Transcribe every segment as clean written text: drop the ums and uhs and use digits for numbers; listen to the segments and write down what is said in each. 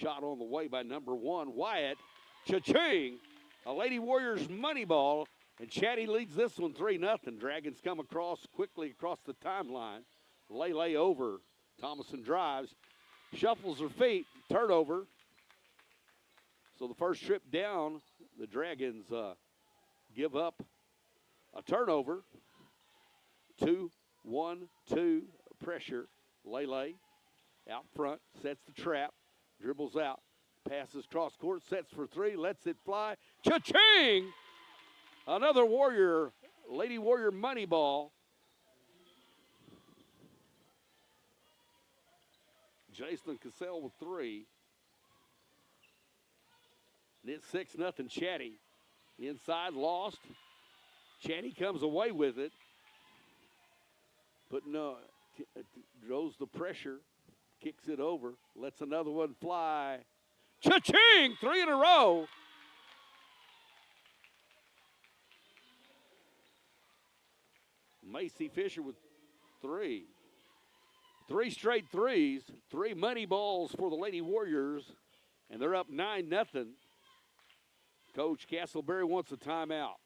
Shot on the way by number 1, Wyatt. Cha-ching! A Lady Warriors money ball, and Chatty leads this one 3-0. Dragons come quickly across the timeline. Lay over. Thomason drives, shuffles her feet, turnover. So the first trip down, the Dragons give up a turnover. 2-1-2 pressure. Lele out front, sets the trap, dribbles out, passes cross court, sets for 3, lets it fly. Cha-ching! Another Lady Warrior money ball. Jason Cassell with 3. And it's 6-0 Chatty. Inside, lost. Chatty comes away with it. But no, draws the pressure, kicks it over, lets another one fly. Cha-ching! 3 in a row. Macy Fisher with 3. 3 straight threes, 3 money balls for the Lady Warriors, and they're up 9-0. Coach Castleberry wants a timeout.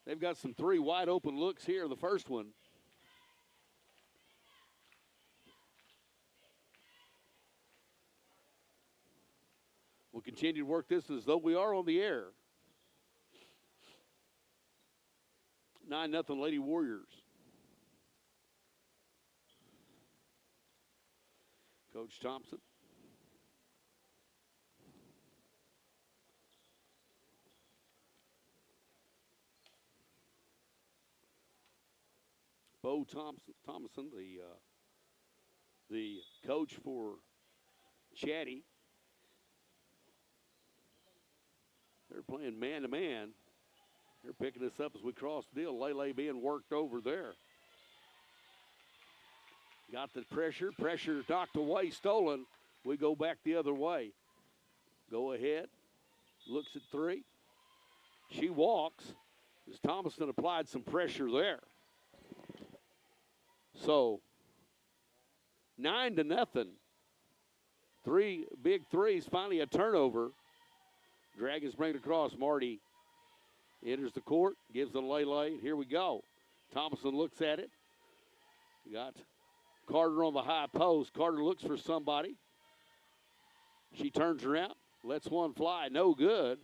They've got some 3 wide open looks here. The first one. We'll continue to work this as though we are on the air. 9-0 Lady Warriors. Coach Thompson. Bo Thompson, the coach for Chatty. They're playing man-to-man. They're picking us up as we cross the deal. Lele being worked over there. Got the pressure knocked away, stolen. We go back the other way. Go ahead, looks at 3. She walks as Thomason applied some pressure there. So, 9-0. 3 big threes, finally a turnover. Dragons bring it across. Marty enters the court, gives the Lele. Here we go. Thomason looks at it. You got Carter on the high post. Carter looks for somebody. She turns around, lets one fly. No good.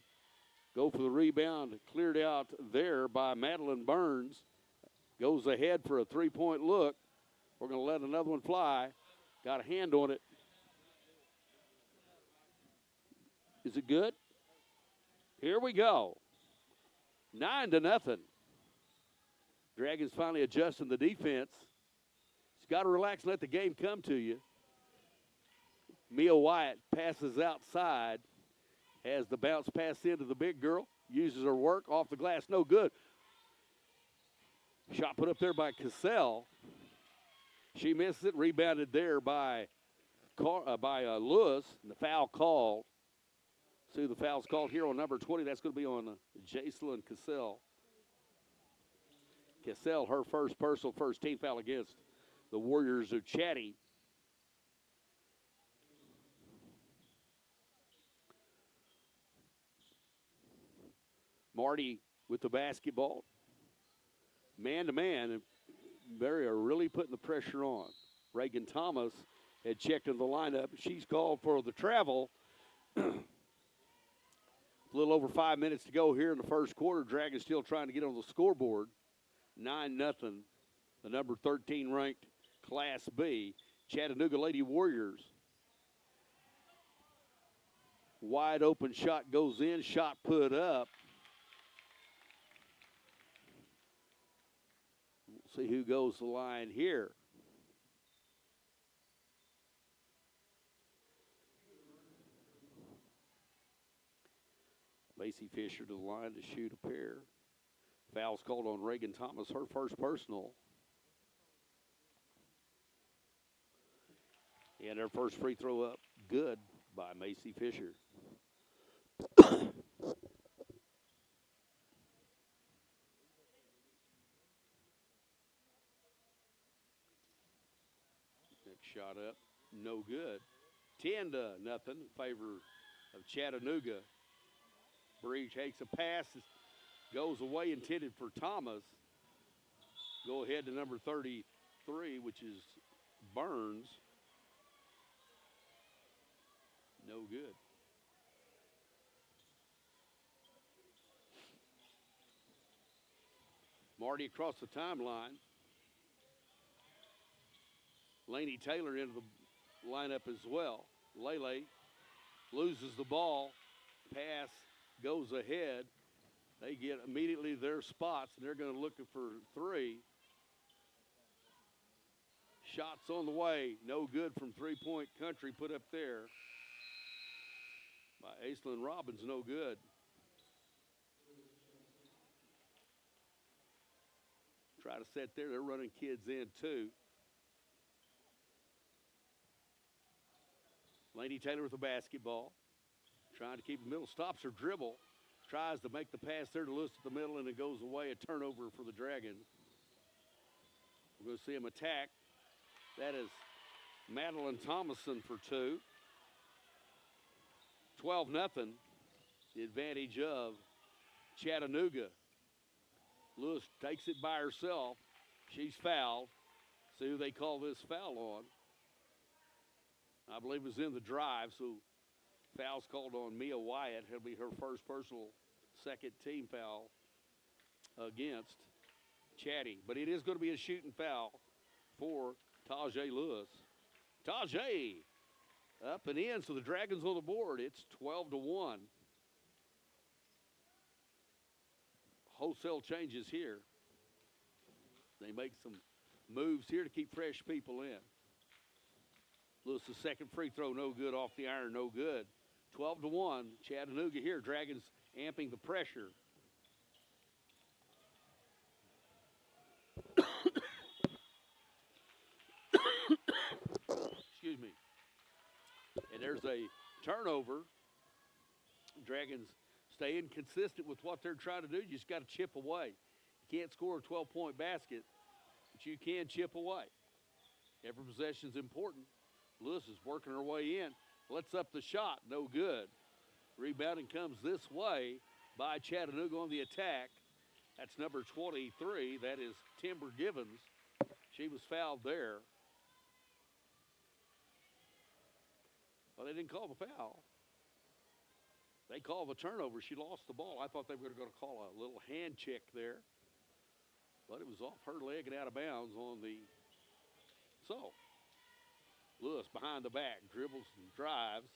Go for the rebound. Cleared out there by Madeline Burns. Goes ahead for a 3-point look. We're going to let another one fly. Got a hand on it. Is it good? Here we go. 9-0. Dragons finally adjusting the defense. You've got to relax and let the game come to you. Mia Wyatt passes outside. Has the bounce pass into the big girl. Uses her work off the glass. No good. Shot put up there by Cassell. She misses it. Rebounded there by Lewis. And the foul called. See, the foul's called here on number 20. That's going to be on Jacelyn Cassell. Cassell, her first team foul against the Warriors of Chatty. Marty with the basketball. Man-to-man, and Barry are really putting the pressure on. Reagan Thomas had checked in the lineup. She's called for the travel. A little over 5 minutes to go here in the first quarter. Dragons still trying to get on the scoreboard. 9-0. The number 13 ranked Class B Chattanooga Lady Warriors. Wide open shot goes in. Shot put up. We'll see who goes the line here. Macy Fisher to the line to shoot a pair. Foul's called on Reagan Thomas, her first personal. And her first free throw up, good by Macy Fisher. Next shot up, no good. 10-0 in favor of Chattanooga. Bree takes a pass, goes away, intended for Thomas. Go ahead to number 33, which is Burns. No good. Marty across the timeline. Laney Taylor into the lineup as well. Lele loses the ball. Pass goes ahead. They get immediately their spots, and they're going to look for three. Shots on the way. No good from three-point country put up there by Aislinn Robbins. No good. Try to set there. They're running kids in, too. Laney Taylor with the basketball. Trying to keep the middle. Stops her dribble. Tries to make the pass there to Lewis at the middle, and it goes away. A turnover for the Dragons. We're going to see him attack. That is Madeline Thomason for two. 12-0. The advantage of Chattanooga. Lewis takes it by herself. She's fouled. See who they call this foul on. I believe it was in the drive, so foul's called on Mia Wyatt. It'll be her first personal second team foul against Chatty. But it is going to be a shooting foul for Tajay Lewis. Tajay up and in, so the Dragons on the board. It's 12-1. Wholesale changes here. They make some moves here to keep fresh people in. Lewis' second free throw, no good off the iron, no good. 12-1, Chattanooga here. Dragons amping the pressure. Excuse me. And there's a turnover. Dragons staying consistent with what they're trying to do. You just got to chip away. You can't score a 12-point basket, but you can chip away. Every possession's important. Lewis is working her way in. Lets up the shot. No good. Rebounding comes this way by Chattanooga on the attack. That's number 23. That is Timber Givens. She was fouled there. Well, they didn't call the foul. They called the turnover. She lost the ball. I thought they were going to call a little hand check there. But it was off her leg and out of bounds on the... So, Lewis behind the back, dribbles and drives.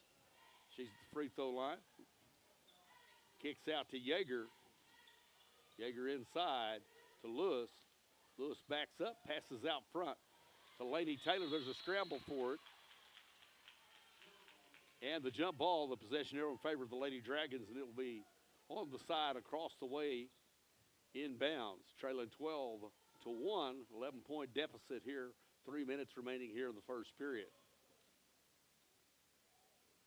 She's at the free throw line. Kicks out to Yeager. Yeager inside to Lewis. Lewis backs up, passes out front to Laney Taylor. There's a scramble for it. And the jump ball, the possession arrow in favor of the Lady Dragons, and it will be on the side across the way inbounds. Trailing 12-1, 11-point deficit here. 3 minutes remaining here in the first period.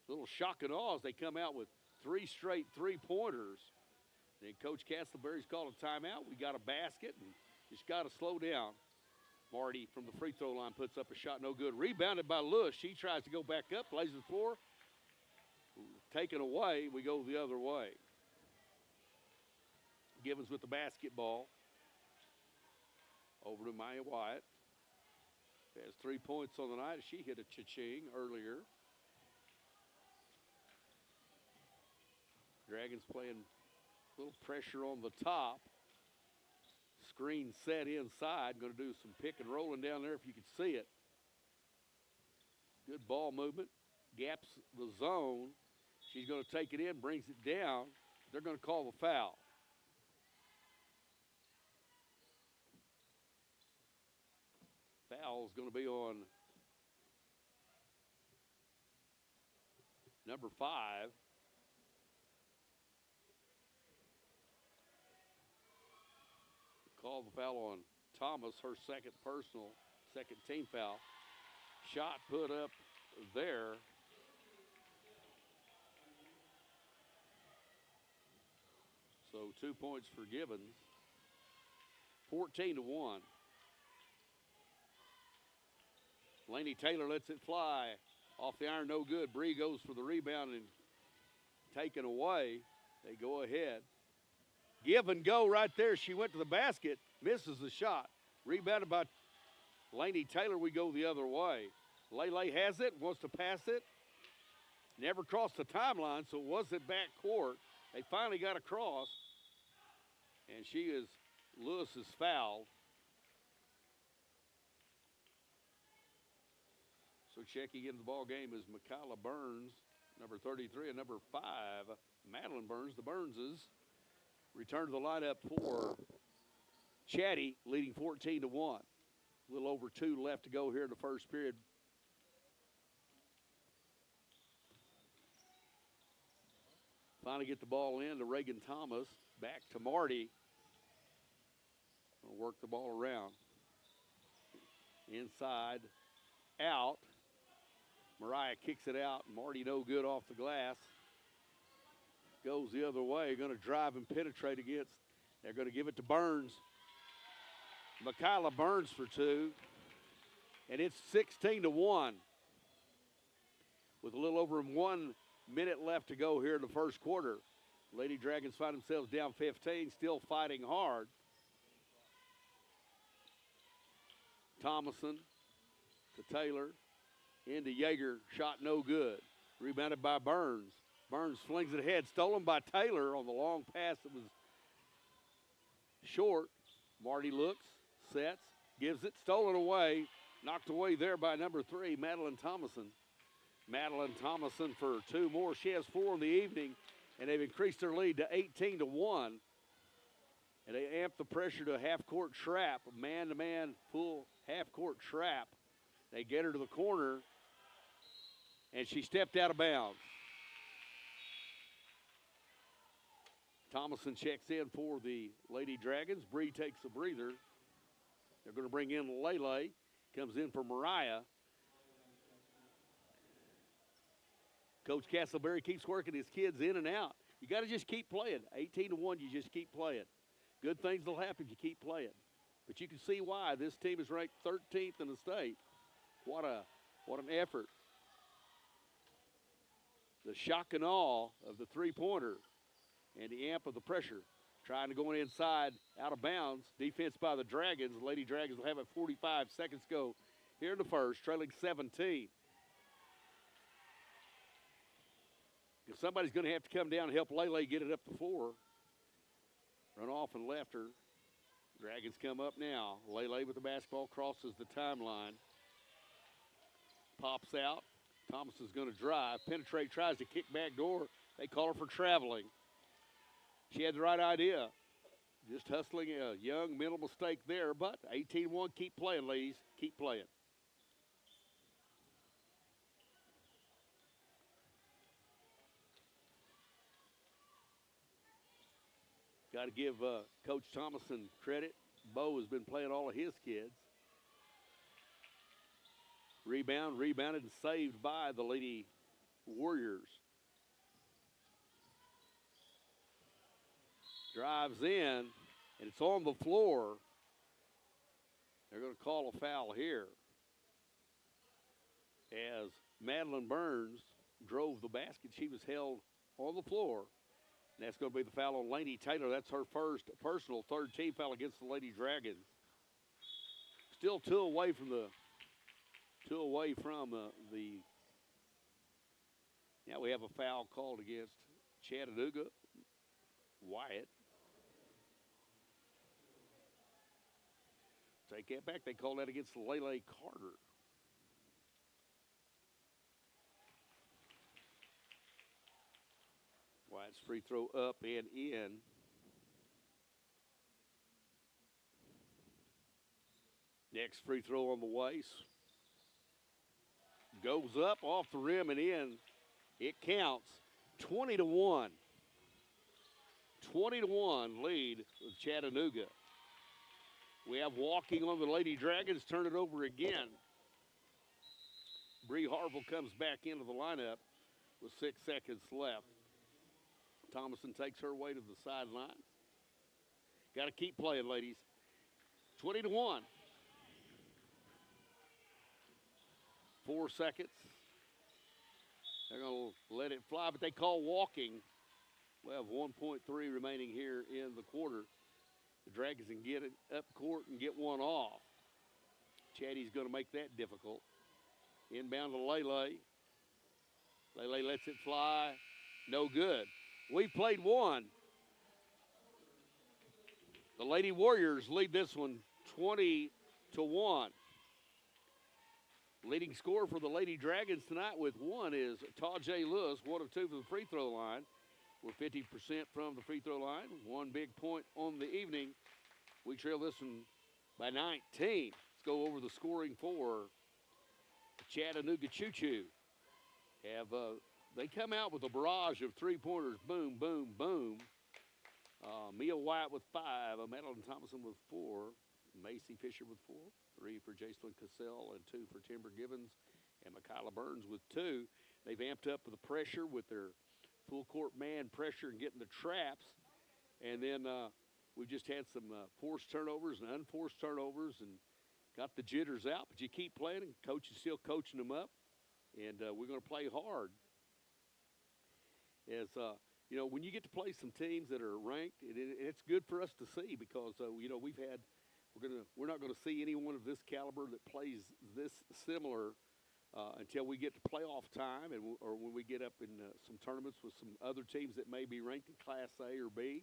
Little shock and awe as they come out with three straight three-pointers. Then Coach Castleberry's called a timeout. We got a basket and just got to slow down. Marty from the free throw line puts up a shot, no good. Rebounded by Lewis. She tries to go back up, lays the floor. Taken away, we go the other way. Givens with the basketball. Over to Maya Wyatt. Has 3 points on the night. She hit a cha-ching earlier. Dragons playing a little pressure on the top. Screen set inside. Going to do some pick and rolling down there if you can see it. Good ball movement. Gaps the zone. She's going to take it in, brings it down. They're going to call the foul. Foul is going to be on number 5. Call the foul on Thomas, her second personal, second team foul. Shot put up there. So 2 points for Gibbons. 14-1. Laney Taylor lets it fly. Off the iron, no good. Bree goes for the rebound and taken away. They go ahead. Give and go right there. She went to the basket, misses the shot. Rebounded by Laney Taylor. We go the other way. Lele has it, wants to pass it. Never crossed the timeline, so it wasn't back court. They finally got across, and Lewis is fouled. So checking into the ball game is Mikayla Burns, number 33, and number 5, Madeline Burns. The Burnses return to the lineup for Chatty, leading 14-1. A little over 2 left to go here in the first period. Finally get the ball in to Reagan Thomas. Back to Marty. Gonna work the ball around. Inside, out. Mariah kicks it out. Marty no good off the glass. Goes the other way. Going to drive and penetrate against. They're going to give it to Burns. Mikayla Burns for 2. And it's 16-1. With a little over 1 minute left to go here in the first quarter. Lady Dragons find themselves down 15, still fighting hard. Thomason to Taylor. Into Yeager, shot no good. Rebounded by Burns. Burns flings it ahead, stolen by Taylor on the long pass that was short. Marty looks, sets, gives it, stolen away. Knocked away there by number 3, Madeline Thomason. Madeline Thomason for 2 more. She has 4 in the evening, and they've increased their lead to 18-1. And they amp the pressure to a half-court trap, a man-to-man full half-court trap. They get her to the corner, and she stepped out of bounds. Thomason checks in for the Lady Dragons. Bree takes a breather. They're going to bring in Lele. Comes in for Mariah. Coach Castleberry keeps working his kids in and out. You got to just keep playing. 18-1, you just keep playing. Good things will happen if you keep playing. But you can see why this team is ranked 13th in the state. What an effort. The shock and awe of the three-pointer and the amp of the pressure. Trying to go inside, out of bounds. Defense by the Dragons. The Lady Dragons will have it 45 seconds to go here in the first, trailing 17. Because somebody's going to have to come down and help Lele get it up to 4. Run off and left her. Dragons come up now. Lele with the basketball crosses the timeline. Pops out. Thomason's going to drive. Penetrate, tries to kick back door. They call her for traveling. She had the right idea. Just hustling a young mental mistake there, but 18-1, keep playing, ladies. Keep playing. Got to give Coach Thomason credit. Bo has been playing all of his kids. Rebounded and saved by the Lady Warriors. Drives in, and it's on the floor. They're going to call a foul here as Madeline Burns drove the basket. She was held on the floor. And that's going to be the foul on Laney Taylor. That's her first personal third-team foul against the Lady Dragons. Still two away from the. Now we have a foul called against Chattanooga. Wyatt. Take that back. They call that against Lele Carter. Wyatt's free throw up and in. Next free throw on the way. Goes up off the rim and in. It counts. 20-1. 20-1 lead with Chattanooga. We have walking on the Lady Dragons. Turn it over again. Bree Harville comes back into the lineup with 6 seconds left. Thomason takes her way to the sideline. Got to keep playing, ladies. 20-1. 4 seconds. They're going to let it fly, but they call walking. We have 1.3 remaining here in the quarter. The Dragons can get it up court and get one off. Chatty's going to make that difficult. Inbound to Lele. Lele lets it fly. No good. We played one. The Lady Warriors lead this one 20-1. Leading scorer for the Lady Dragons tonight with one is Tajay Lewis, 1 of 2 from the free throw line. We're 50% from the free throw line. One big point on the evening. We trail this one by 19. Let's go over the scoring for Chattanooga Choo-Choo. They come out with a barrage of three-pointers. Boom, boom, boom. Mia White with 5. Madeline Thomason with 4. Macy Fisher with 4. 3 for Jacelyn Cassell and 2 for Timber Givens. And Michaela Burns with 2. They've amped up the pressure with their full court man pressure and getting the traps. And then we've just had some forced turnovers and unforced turnovers and got the jitters out. But you keep playing, and coach is still coaching them up. And we're going to play hard. As you know, when you get to play some teams that are ranked, it's good for us to see because you know we're not going to see anyone of this caliber that plays this similar until we get to playoff time or when we get up in some tournaments with some other teams that may be ranked in Class A or B.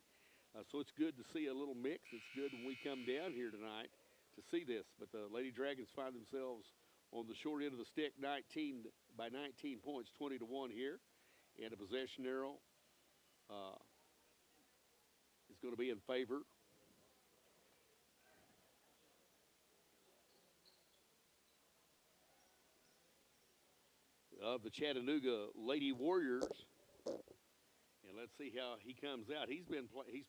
So it's good to see a little mix. It's good when we come down here tonight to see this. But the Lady Dragons find themselves on the short end of the stick, 19 points, 20-1 here. And a possession arrow is going to be in favor of the Chattanooga Lady Warriors. And let's see how he comes out. He's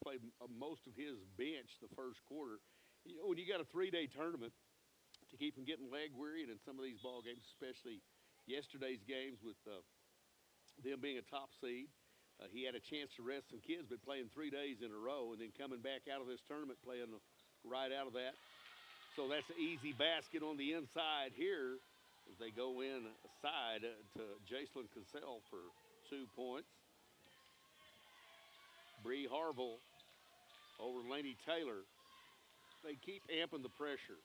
played most of his bench the first quarter. You know, when you got a 3-day tournament to keep from getting leg weary, and in some of these ball games, especially yesterday's games with them being a top seed, he had a chance to rest some kids, but playing 3 days in a row and then coming back out of this tournament playing right out of that. So that's an easy basket on the inside here as they go inside to Jacelyn Cassell for 2 points. Bree Harville over Lainey Taylor. They keep amping the pressure.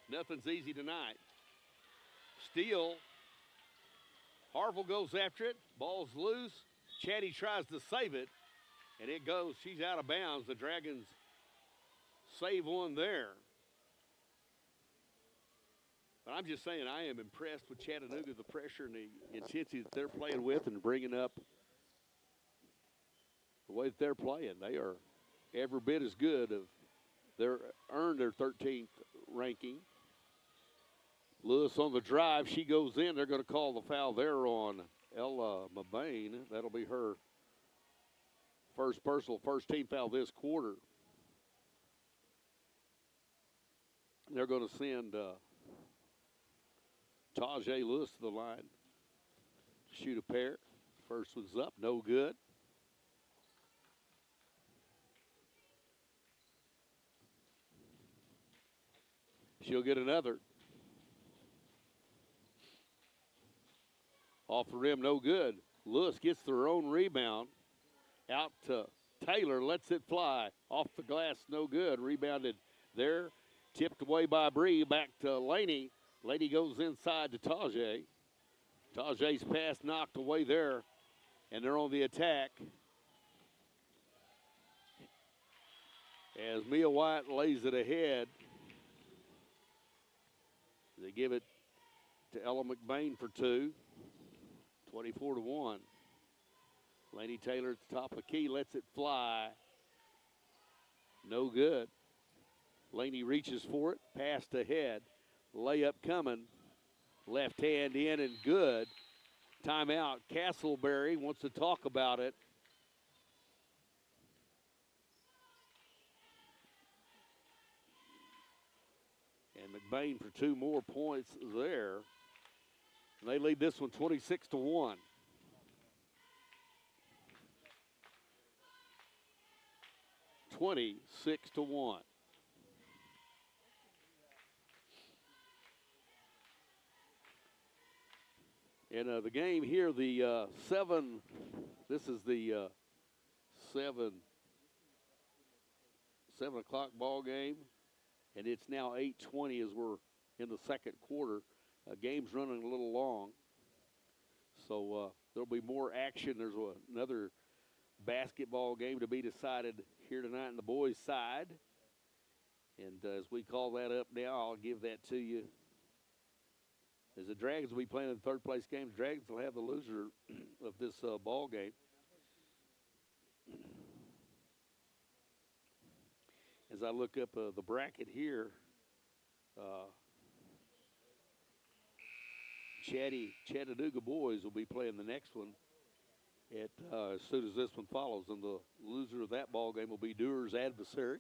Nothing's easy tonight. Steal. Harville goes after it. Ball's loose. Chatty tries to save it, and it goes. She's out of bounds. The Dragons save one there. But I'm just saying, I am impressed with Chattanooga, the pressure and the intensity that they're playing with and bringing up the way that they're playing. They are every bit as good. They're earned their 13th ranking. Lewis on the drive. She goes in. They're going to call the foul there on Ella Mabane. That'll be her first team foul this quarter. They're going to send Tajay Lewis to the line to shoot a pair. First one's up. No good. She'll get another. Off the rim, no good. Lewis gets their own rebound. Out to Taylor, lets it fly. Off the glass, no good. Rebounded there. Tipped away by Bree. Back to Laney. Laney goes inside to Tajay. Tajay's pass knocked away there. And they're on the attack. As Mia White lays it ahead. They give it to Ella McBain for 2. 24-1. Lainey Taylor at the top of the key, lets it fly. No good. Lainey reaches for it, passed ahead. Layup coming. Left hand in and good. Timeout. Castleberry wants to talk about it. And McBain for 2 more points there. And they lead this one 26-1. And the game here, the 7, this is the 7 o'clock ball game, and it's now 8:20 as we're in the second quarter. Game's running a little long, so there'll be more action. There's another basketball game to be decided here tonight on the boys' side. And as we call that up now, I'll give that to you. As the Dragons will be playing in the third-place game, the Dragons will have the loser of this ball game. As I look up the bracket here, Chattanooga boys will be playing the next one as soon as this one follows, and the loser of that ball game will be Dewar's adversary,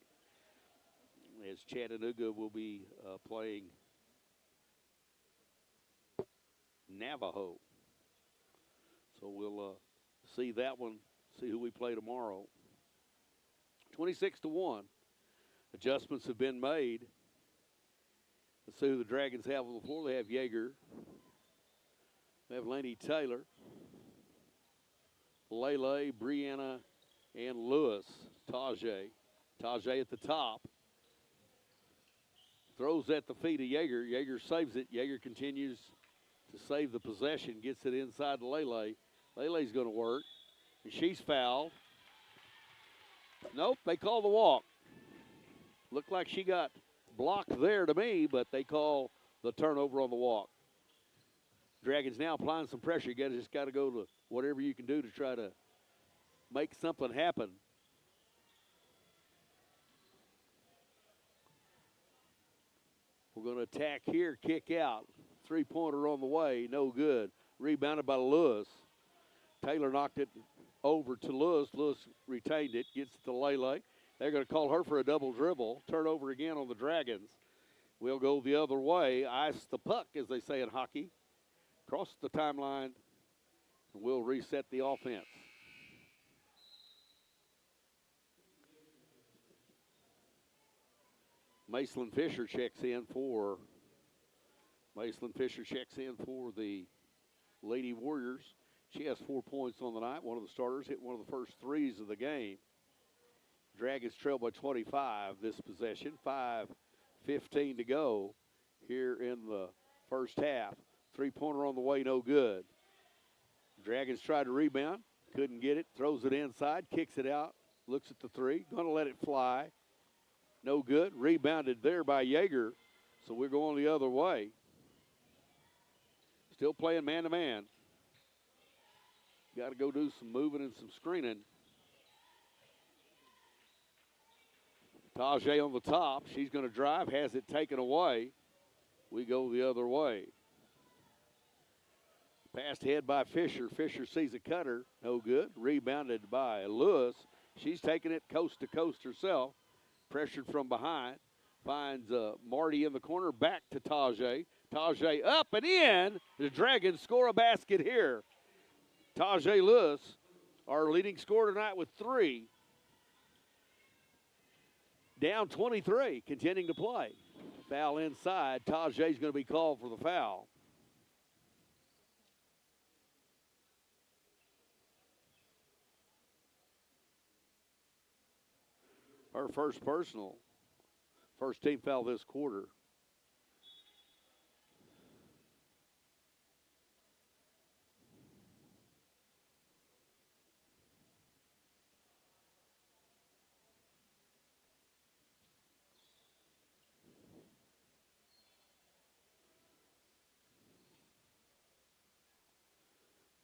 as Chattanooga will be playing Navajo. So we'll see that one, see who we play tomorrow. 26-1. Adjustments have been made. Let's see who the Dragons have on the floor. They have Yeager. They have Laney Taylor, Lele, Brianna, and Lewis. Tajay at the top. Throws at the feet of Yeager. Yeager saves it. Yeager continues to save the possession. Gets it inside to Lele. Lele's going to work. And she's fouled. Nope, they call the walk. Looked like she got blocked there to me, but they call the turnover on the walk. Dragons now applying some pressure. You just got to go to whatever you can do to try to make something happen. We're going to attack here, kick out. Three-pointer on the way, no good. Rebounded by Lewis. Taylor knocked it over to Lewis. Lewis retained it, gets it to Lele. They're going to call her for a double dribble. Turnover again on the Dragons. We'll go the other way. Ice the puck, as they say in hockey. Cross the timeline, and we'll reset the offense. Maceline Fisher checks in for the Lady Warriors. She has 4 points on the night. One of the starters hit one of the first threes of the game. Dragons trail by 25 this possession. 5:15 to go here in the first half. Three-pointer on the way, no good. Dragons tried to rebound, couldn't get it, throws it inside, kicks it out, looks at the three, going to let it fly. No good. Rebounded there by Yeager, so we're going the other way. Still playing man-to-man. Got to go do some moving and some screening. Tajay on the top. She's going to drive, has it taken away. We go the other way. Passed ahead by Fisher. Fisher sees a cutter. No good. Rebounded by Lewis. She's taking it coast to coast herself. Pressured from behind. Finds Marty in the corner. Back to Tajay. Tajay up and in. The Dragons score a basket here. Tajay Lewis, our leading scorer tonight with 3. Down 23, continuing to play. Foul inside. Tajay's going to be called for the foul. Her first personal. First team foul this quarter.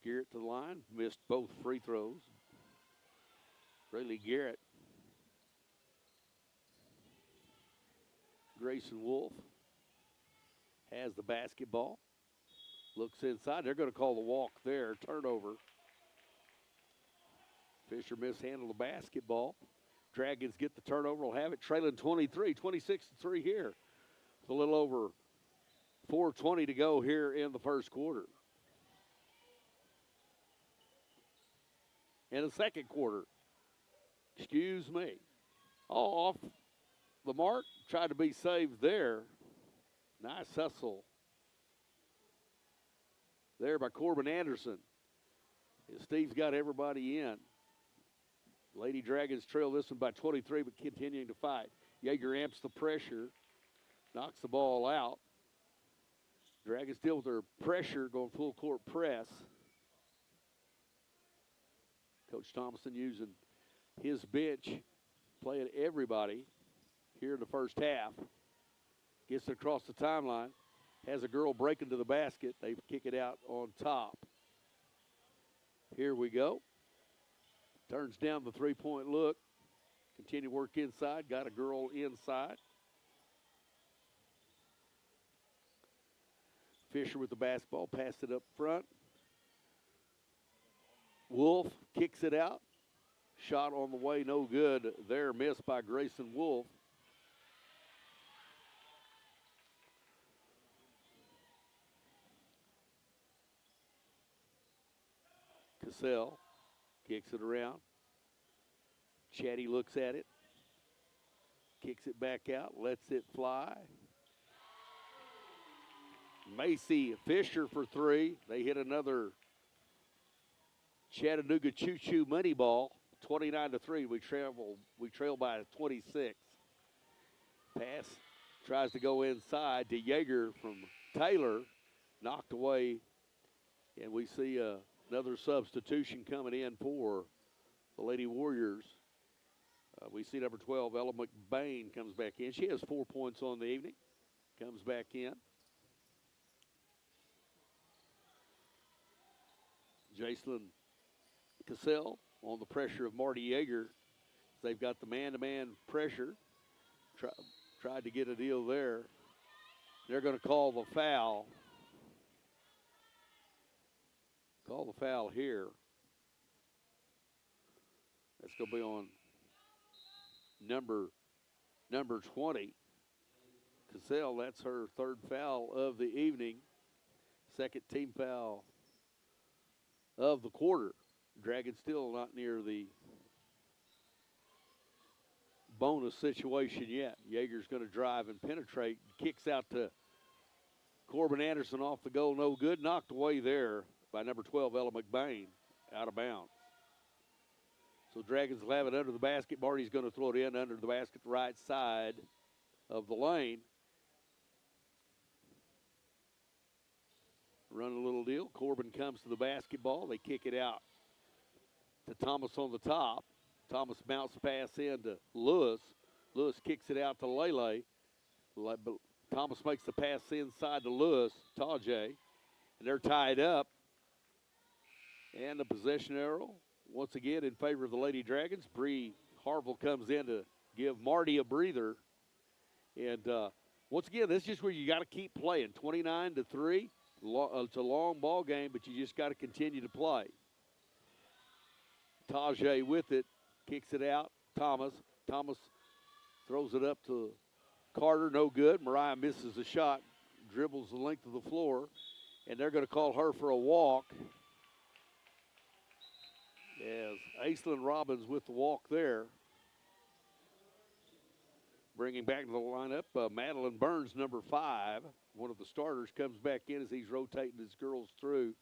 Garrett to the line, missed both free throws. Rayleigh Garrett. Grayson Wolf has the basketball. Looks inside. They're going to call the walk there. Turnover. Fisher mishandled the basketball. Dragons get the turnover. Will have it trailing 23, 26-3 here. It's a little over 4:20 to go here in the first quarter. In the second quarter. Excuse me. Off the mark. Tried to be saved there. Nice hustle there by Corbin Anderson. Steve's got everybody in. Lady Dragons trail this one by 23, but continuing to fight. Yeager amps the pressure, knocks the ball out. Dragons still with their pressure, going full court press. Coach Thompson using his bench, playing everybody here in the first half. Gets it across the timeline. Has a girl breaking to the basket. They kick it out on top. Here we go. Turns down the three-point look. Continue work inside. Got a girl inside. Fisher with the basketball. Passed it up front. Wolf kicks it out. Shot on the way, no good. There, missed by Grayson Wolf. Cassell kicks it around. Chatty looks at it. Kicks it back out, lets it fly. Macy Fisher for three. They hit another Chattanooga choo-choo money ball. 29-3. We trail by 26. Pass tries to go inside to Yeager from Taylor. Knocked away. And we see another substitution coming in for the Lady Warriors. We see number 12, Ella McBain, comes back in. She has 4 points on the evening. Comes back in. Jacelyn Cassell on the pressure of Marty Yeager. They've got the man-to-man pressure. Tried to get a deal there. They're going to call the foul. Call the foul here. That's going to be on number 20. Cassell, that's her third foul of the evening. Second team foul of the quarter. Dragons still not near the bonus situation yet. Yeager's going to drive and penetrate. Kicks out to Corbin Anderson off the goal, no good. Knocked away there by number 12, Ella McBain, out of bounds. So Dragons will have it under the basket. Marty's going to throw it in under the basket, right side of the lane. Run a little deal. Corbin comes to the basketball. They kick it out to Thomas on the top. Thomas bounce pass in to Lewis. Lewis kicks it out to Lele. Thomas makes the pass inside to Lewis, Tajay. And they're tied up. And the possession arrow, once again, in favor of the Lady Dragons. Bree Harville comes in to give Marty a breather. And once again, this is just where you got to keep playing. 29-3. It's a long ball game, but you just got to continue to play. Tajay with it, kicks it out. Thomas throws it up to Carter, no good. Mariah misses the shot, dribbles the length of the floor, and they're going to call her for a walk. As Aislinn Robbins with the walk there. Bringing back to the lineup, Madeline Burns, number 5. One of the starters comes back in as he's rotating his girls through.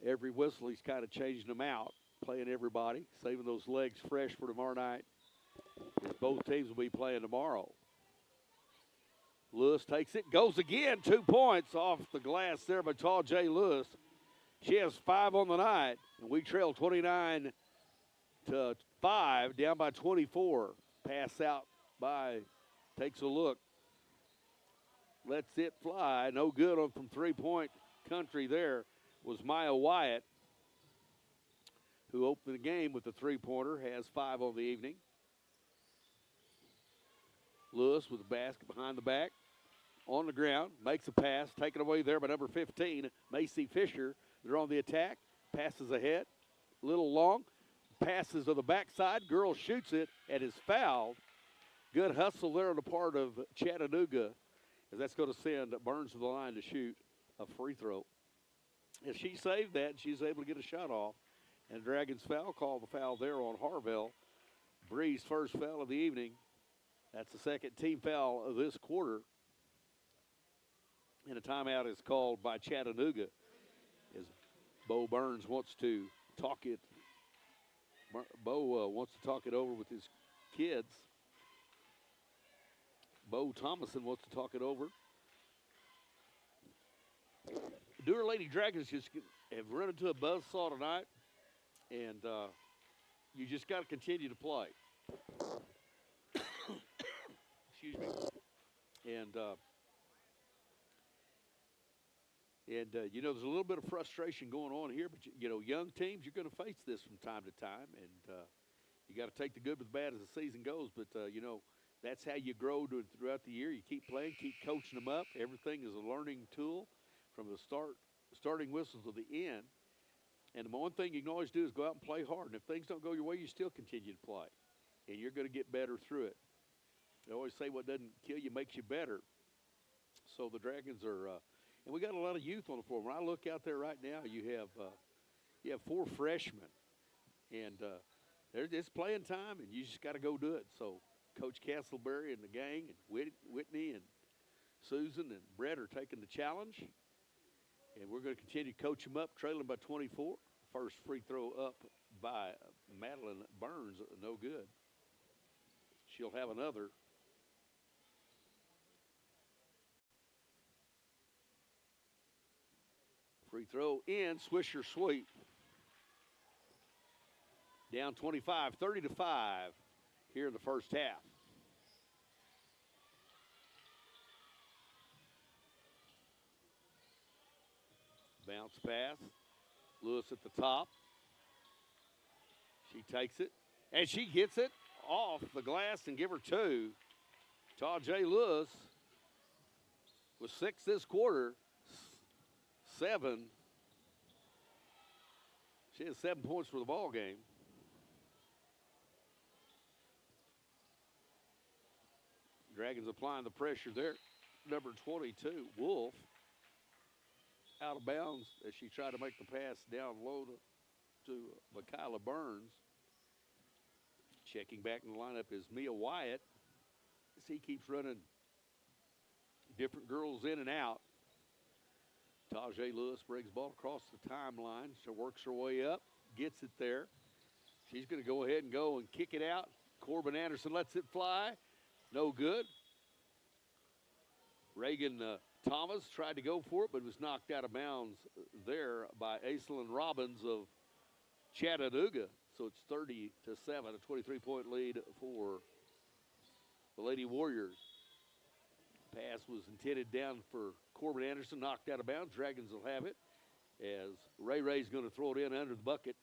Every whistle, he's kind of changing them out, playing everybody, saving those legs fresh for tomorrow night. Both teams will be playing tomorrow. Lewis takes it, goes again, 2 points off the glass there by Tajay Lewis. She has 5 on the night, and we trail 29-5, down by 24. Pass out by, takes a look, lets it fly. No good on from three-point country there was Maya Wyatt, who opened the game with the three-pointer, has 5 on the evening. Lewis with the basket behind the back, on the ground, makes a pass, taken away there by number 15, Macy Fisher. They're on the attack, passes ahead, a little long, passes to the backside. Girl shoots it and is fouled. Good hustle there on the part of Chattanooga, as that's going to send Burns to the line to shoot a free throw. If she saved that, she's able to get a shot off. And Dragons foul call, the foul there on Harville. Bree's first foul of the evening. That's the second team foul of this quarter. And a timeout is called by Chattanooga. Bo Burns wants to talk it. Bo wants to talk it over with his kids. Bo Thomason wants to talk it over. Dewar Lady Dragons just have run into a buzzsaw tonight, and you just got to continue to play. Excuse me. And you know, there's a little bit of frustration going on here, but, you know, young teams, you're going to face this from time to time, and you got to take the good with the bad as the season goes. But, you know, that's how you grow throughout the year. You keep playing, keep coaching them up. Everything is a learning tool from the starting whistle to the end. And the one thing you can always do is go out and play hard. And if things don't go your way, you still continue to play. And you're going to get better through it. They always say what doesn't kill you makes you better. So the Dragons are and we got a lot of youth on the floor. When I look out there right now, you have 4 freshmen. And it's playing time, and you just got to go do it. So Coach Castleberry and the gang and Whitney and Susan and Brett are taking the challenge. And we're going to continue to coach them up, trailing by 24. First free throw up by Madeline Burns, no good. She'll have another. Free throw in, Swisher sweep. Down 25, 30-5 here in the first half. Bounce pass. Lewis at the top. She takes it, and she gets it off the glass and give her 2. Tajay Lewis with 6 this quarter. 7. She has 7 points for the ball game. Dragons applying the pressure there. Number 22, Wolf, out of bounds as she tried to make the pass down low to Michaela Burns. Checking back in the lineup is Mia Wyatt as he keeps running different girls in and out. Tajay Lewis brings the ball across the timeline. She works her way up, gets it there. She's going to go ahead and go and kick it out. Corbin Anderson lets it fly. No good. Reagan Thomas tried to go for it, but was knocked out of bounds there by Aislinn Robbins of Chattanooga. So it's 30-7, a 23-point lead for the Lady Warriors. Pass was intended down for Corbin Anderson, knocked out of bounds. Dragons will have it as Ray's going to throw it in under the bucket.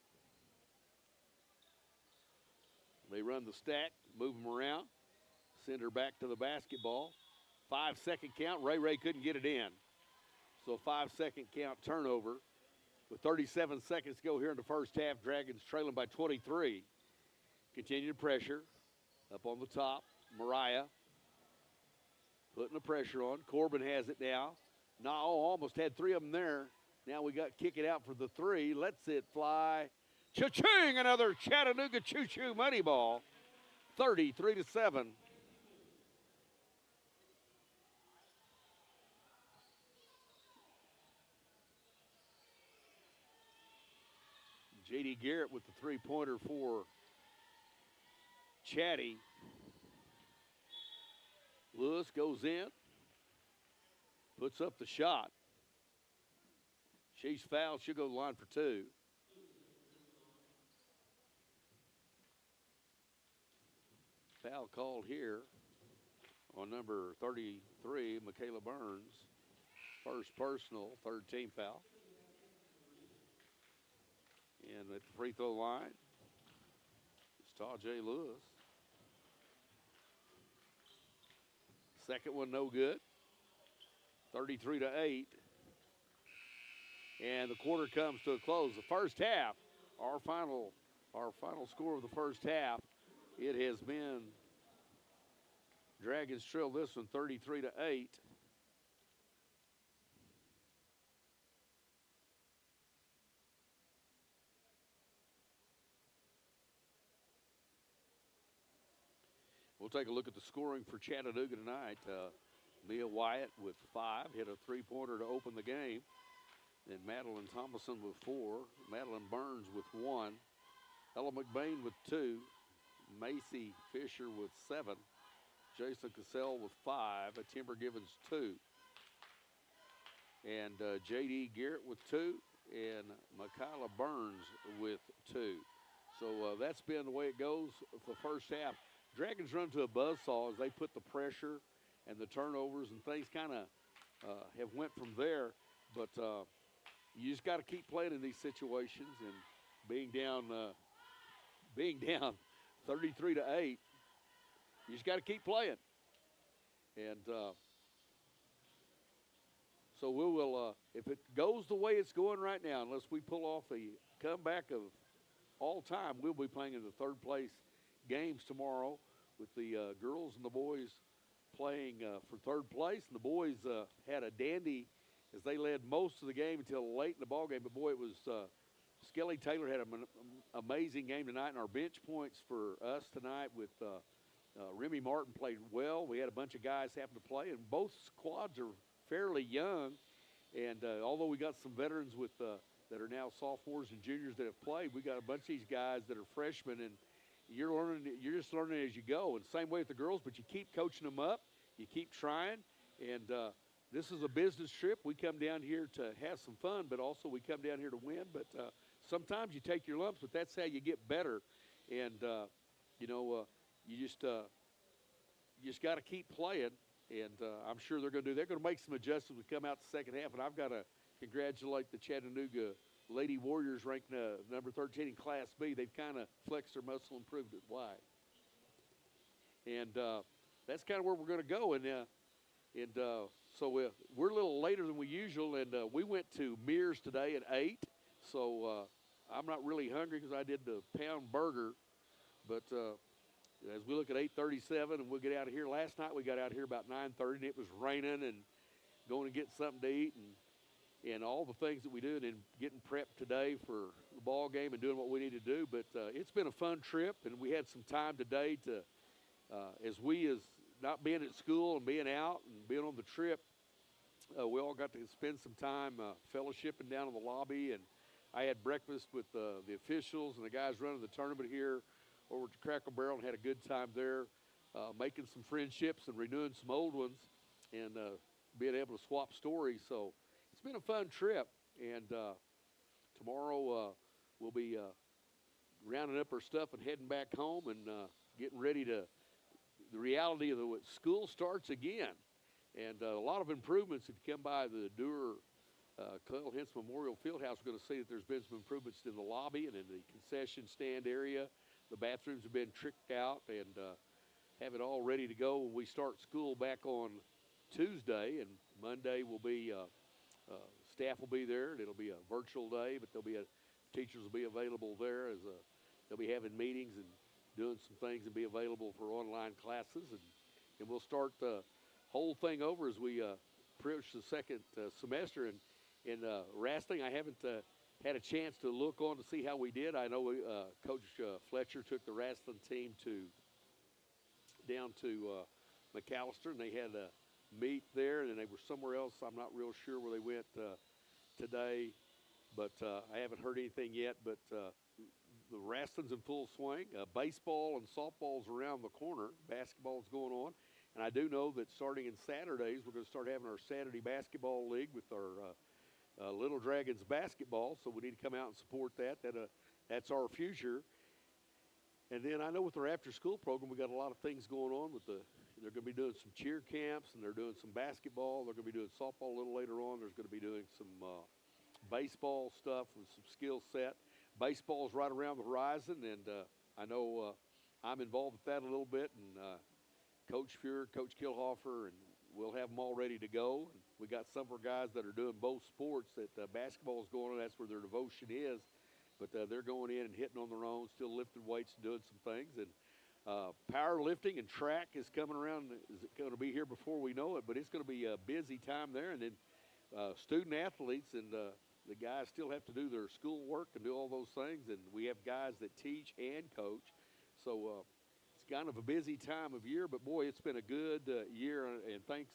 They run the stack, move them around, send her back to the basketball. 5-second count. Ray couldn't get it in. So 5-second count turnover. With 37 seconds to go here in the first half, Dragons trailing by 23. Continued pressure. Up on the top, Mariah putting the pressure on. Corbin has it now. Almost had 3 of them there. Now we got kick it out for the 3. Lets it fly. Cha-ching! Another Chattanooga choo-choo money ball. 33-7. J.D. Garrett with the 3-pointer for Chatty. Lewis goes in, puts up the shot. She's fouled. She'll go to the line for 2. Foul called here on number 33, Michaela Burns. First personal, 3rd team foul. And at the free throw line, it's Tajay Lewis. Second one no good. 33-8. And the quarter comes to a close. The first half, our final score of the first half, it has been Dragons trail this one 33-8. We'll take a look at the scoring for Chattanooga tonight. Mia Wyatt with 5, hit a 3-pointer to open the game. And Madeline Thomason with 4. Madeline Burns with 1. Ella McBain with 2. Macy Fisher with 7. Jason Cassell with 5. Timber Givens 2. And J.D. Garrett with 2. And Michaela Burns with 2. So that's been the way it goes for the first half. Dragons run to a buzzsaw as they put the pressure and the turnovers and things kind of have went from there. But you just got to keep playing in these situations, and being down 33-8, you just got to keep playing. And so we will, if it goes the way it's going right now, unless we pull off the comeback of all time, we'll be playing in the third place games tomorrow with the girls and the boys playing for third place. And the boys had a dandy as they led most of the game until late in the ball game. But boy, it was Skelly Taylor had an amazing game tonight, and our bench points for us tonight with Remy Martin played well. We had a bunch of guys happen to play, and both squads are fairly young. And although we got some veterans with that are now sophomores and juniors that have played, we got a bunch of these guys that are freshmen, and you're just learning as you go. And same way with the girls, but you keep coaching them up, you keep trying, and this is a business trip. We come down here to have some fun, but also we come down here to win. But sometimes you take your lumps, but that's how you get better. And you just got to keep playing. And I'm sure they're going to make some adjustments. We come out the second half, and I've got to congratulate the Chattanooga Lady Warriors, ranked number 13 in Class B. They've kind of flexed their muscle, improved it wide. And that's kind of where we're going to go. And so we're a little later than we usual, and we went to Mears today at 8. So I'm not really hungry because I did the pound burger. But as we look at 8:37, and we'll get out of here. Last night we got out here about 9:30, and it was raining, and going to get something to eat, and all the things that we do, and getting prepped today for the ball game and doing what we need to do. But it's been a fun trip, and we had some time today to, as not being at school and being out and being on the trip, we all got to spend some time fellowshipping down in the lobby. And I had breakfast with the officials and the guys running the tournament here over at Cracker Barrel, and had a good time there, making some friendships and renewing some old ones, and being able to swap stories. So it's been a fun trip. And tomorrow we'll be rounding up our stuff and heading back home and getting ready to the reality of school starts again. And a lot of improvements. If you come by the Dewar Clell Hens Memorial Fieldhouse, we're going to see that there's been some improvements in the lobby and in the concession stand area. The bathrooms have been tricked out, and have it all ready to go when we start school back on Tuesday. And Monday will be staff will be there, and it'll be a virtual day, but teachers will be available there as they'll be having meetings and doing some things and be available for online classes. And we'll start the whole thing over as we approach the second semester. And wrestling, I haven't had a chance to look on to see how we did. I know Coach Fletcher took the wrestling team down to McAllister, and they had a meet there, and then they were somewhere else. I'm not real sure where they went today, but I haven't heard anything yet. But the wrestling's in full swing. Baseball and softball's around the corner. Basketball's going on. And I do know that starting in Saturdays, we're going to start having our Saturday basketball league with our Little Dragons basketball. So we need to come out and support that. That's our future. And then I know with our after-school program, we got a lot of things going on they're going to be doing some cheer camps, and they're doing some basketball. They're going to be doing softball a little later on. There's going to be doing some baseball stuff with some skill set. Baseball's right around the horizon, and I know I'm involved with that a little bit. And Coach Fuhrer, Coach Kilhofer, and we'll have them all ready to go. And we got some of our guys that are doing both sports. That basketball is going on. That's where their devotion is. But they're going in and hitting on their own, still lifting weights and doing some things. And powerlifting and track is coming around. Is going to be here before we know it. But it's going to be a busy time there. And then student athletes and the guys still have to do their school work and do all those things. And we have guys that teach and coach. So it's kind of a busy time of year. But, boy, it's been a good year. And thanks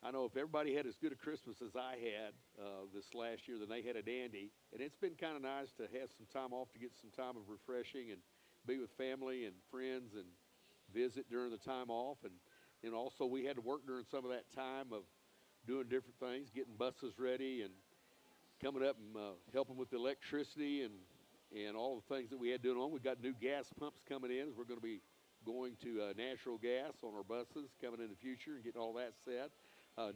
I know if everybody had as good a Christmas as I had this last year, then they had a dandy. And it's been kind of nice to have some time off to get some time of refreshing and be with family and friends and visit during the time off. And also we had to work during some of that time of doing different things, getting buses ready and coming up and helping with the electricity and all the things that we had doing on. We've got new gas pumps coming in as we're going to be going to natural gas on our buses coming in the future and getting all that set.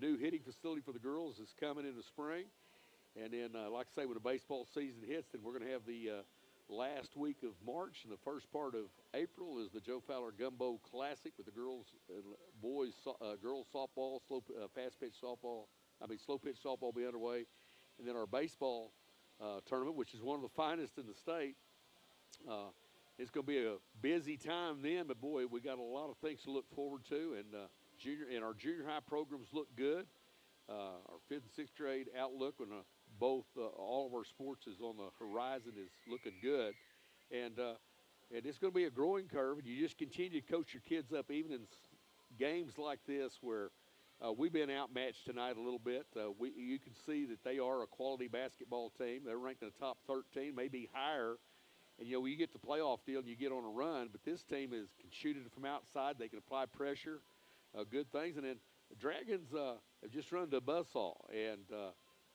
New hitting facility for the girls is coming in the spring. And then, like I say, when the baseball season hits, then we're going to have the last week of March and the first part of April is the Joe Fowler Gumbo Classic with the girls and boys, girls softball, slow pitch softball will be underway. And then our baseball tournament, which is one of the finest in the state. It's going to be a busy time then, but boy, we got a lot of things to look forward to. And our junior high programs look good. Our 5th and 6th grade outlook on all of our sports is on the horizon is looking good. And it's going to be a growing curve, and you just continue to coach your kids up even in games like this where we've been outmatched tonight a little bit. You can see that they are a quality basketball team. They're ranked in the top 13, maybe higher. And, when you get to playoff deal and you get on a run, but this team can shoot it from outside. They can apply pressure, good things. And then the Dragons have just run the buzzsaw. And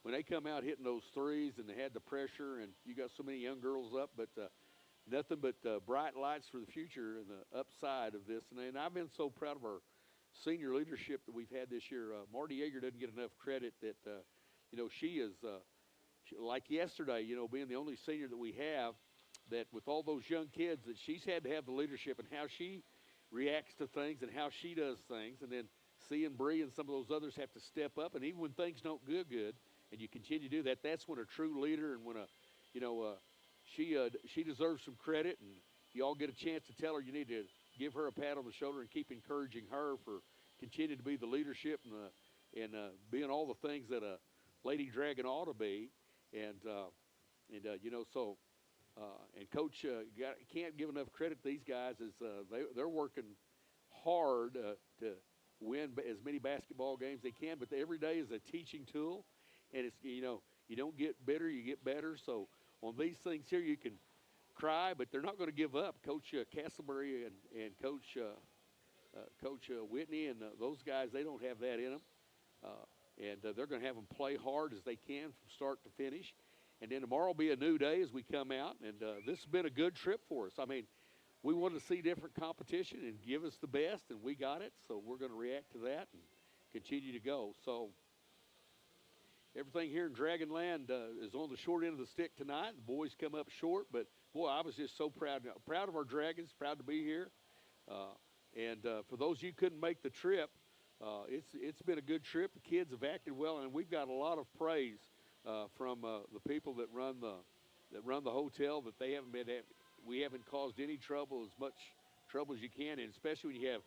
when they come out hitting those threes and they had the pressure and you got so many young girls up, but nothing but bright lights for the future and the upside of this. And I've been so proud of our senior leadership that we've had this year. Marty Yeager doesn't get enough credit that, she is, like yesterday, being the only senior that we have, that with all those young kids that she's had to have the leadership and how she reacts to things and how she does things. And then seeing Bree and some of those others have to step up. And even when things don't go good and you continue to do that, that's when a true leader and when she deserves some credit. And if you all get a chance to tell her, you need to give her a pat on the shoulder and keep encouraging her for continuing to be the leadership and being all the things that a Lady Dragon ought to be. And Coach can't give enough credit to these guys as they're working hard to win as many basketball games they can. But every day is a teaching tool, and it's you don't get bitter, you get better. So on these things here, you can cry, but they're not going to give up. Coach Castleberry and Coach Whitney and those guys, they don't have that in them, and they're going to have them play hard as they can from start to finish. And then tomorrow will be a new day as we come out. And this has been a good trip for us. I mean, we wanted to see different competition and give us the best, and we got it. So we're going to react to that and continue to go. So everything here in Dragonland is on the short end of the stick tonight. The boys come up short. But, boy, I was just so proud of our Dragons, proud to be here. And for those of you who couldn't make the trip, it's been a good trip. The kids have acted well, and we've got a lot of praise from the people that run the hotel, that we haven't caused any trouble, as much trouble as you can, and especially when you have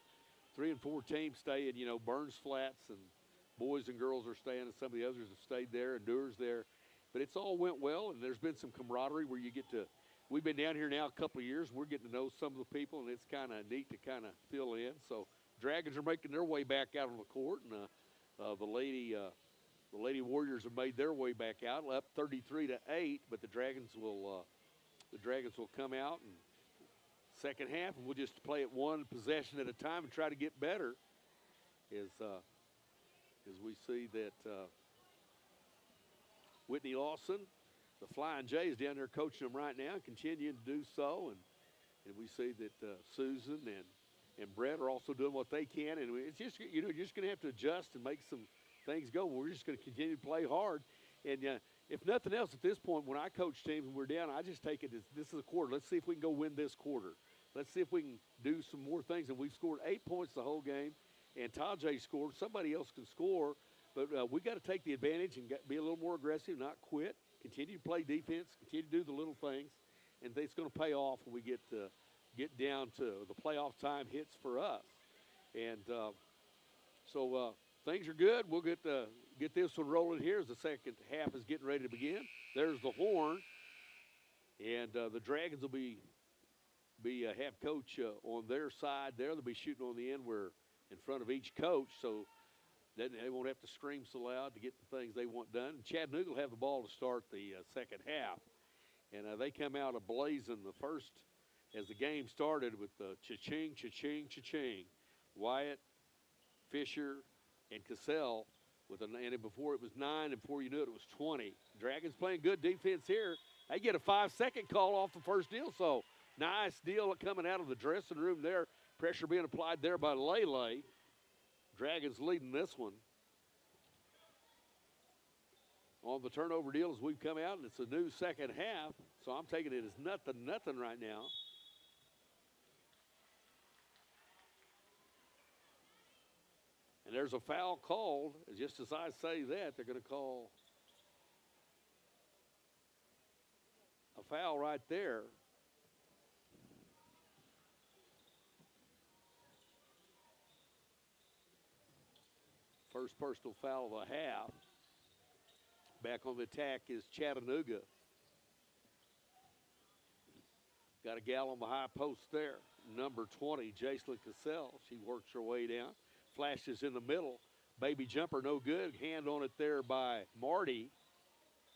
3 and 4 teams staying, Burns Flats and boys and girls are staying, and some of the others have stayed there, and Dewar's there. But it's all went well, and there's been some camaraderie where we've been down here now a couple of years, and we're getting to know some of the people, and it's kind of neat to kind of fill in. So Dragons are making their way back out on the court, and the Lady Warriors have made their way back out, up 33-8. But the Dragons will come out in second half, and we'll just play it one possession at a time and try to get better. As we see that Whitney Lawson, the Flying J, is down there coaching them right now, continuing to do so, and we see that Susan and Brett are also doing what they can, and it's just you're just going to have to adjust and make some things go. We're just going to continue to play hard. And if nothing else, at this point, when I coach teams and we're down, I just take it as this is a quarter. Let's see if we can go win this quarter. Let's see if we can do some more things. And we've scored 8 points the whole game, and Tajay scored. Somebody else can score, but we got to take the advantage and be a little more aggressive, not quit. Continue to play defense. Continue to do the little things, and it's going to pay off when we get down to the playoff time hits for us. And so things are good. We'll get this one rolling here as the second half is getting ready to begin. There's the horn, and the Dragons will have coach on their side there. They'll be shooting on the end where in front of each coach. So They won't have to scream so loud to get the things they want done. And Chattanooga will have the ball to start the second half. And they come out ablazing the first as the game started with the cha-ching, cha-ching, cha-ching. Wyatt, Fisher, and Cassell and before it was 9, and before you knew it, it was 20. Dragons playing good defense here. They get a 5-second call off the first deal, so nice deal coming out of the dressing room there. Pressure being applied there by Lele. Dragons leading this one. On the turnover deal as we've come out, and it's a new second half, so I'm taking it as nothing right now. And there's a foul called. Just as I say that, they're going to call a foul right there. First personal foul of the half. Back on the attack is Chattanooga. Got a gal on the high post there. Number 20, Jacelyn Cassell. She works her way down. Flashes in the middle. Baby jumper, no good. Hand on it there by Marty.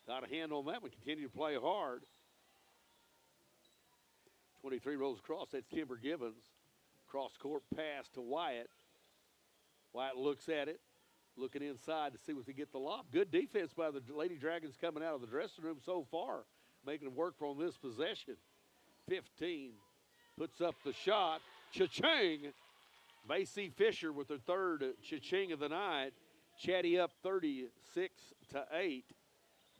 Got a hand on that one. Continue to play hard. 23 rolls across. That's Kimber Givens. Cross court pass to Wyatt. Wyatt looks at it. Looking inside to see if they get the lob. Good defense by the Lady Dragons coming out of the dressing room so far. Making them work on this possession. 15 puts up the shot. Cha-ching. Macy Fisher with her third cha-ching of the night. Chatty up 36-8.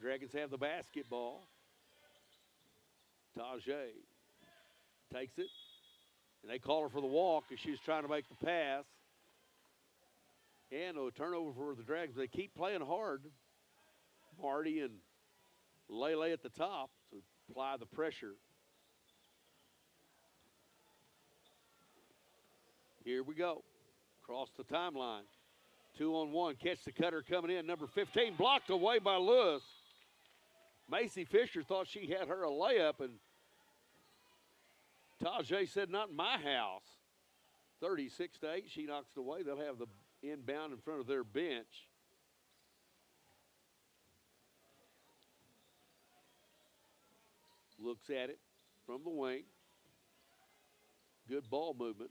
Dragons have the basketball. Tajay takes it. And they call her for the walk as she's trying to make the pass. And a turnover for the Dragons. They keep playing hard. Marty and Lele at the top to apply the pressure. Here we go. Across the timeline. 2-on-1. Catch the cutter coming in. Number 15 blocked away by Lewis. Macy Fisher thought she had her a layup, and Tajay said, not in my house. 36-8. She knocks it away. They'll have the inbound in front of their bench. Looks at it from the wing. Good ball movement.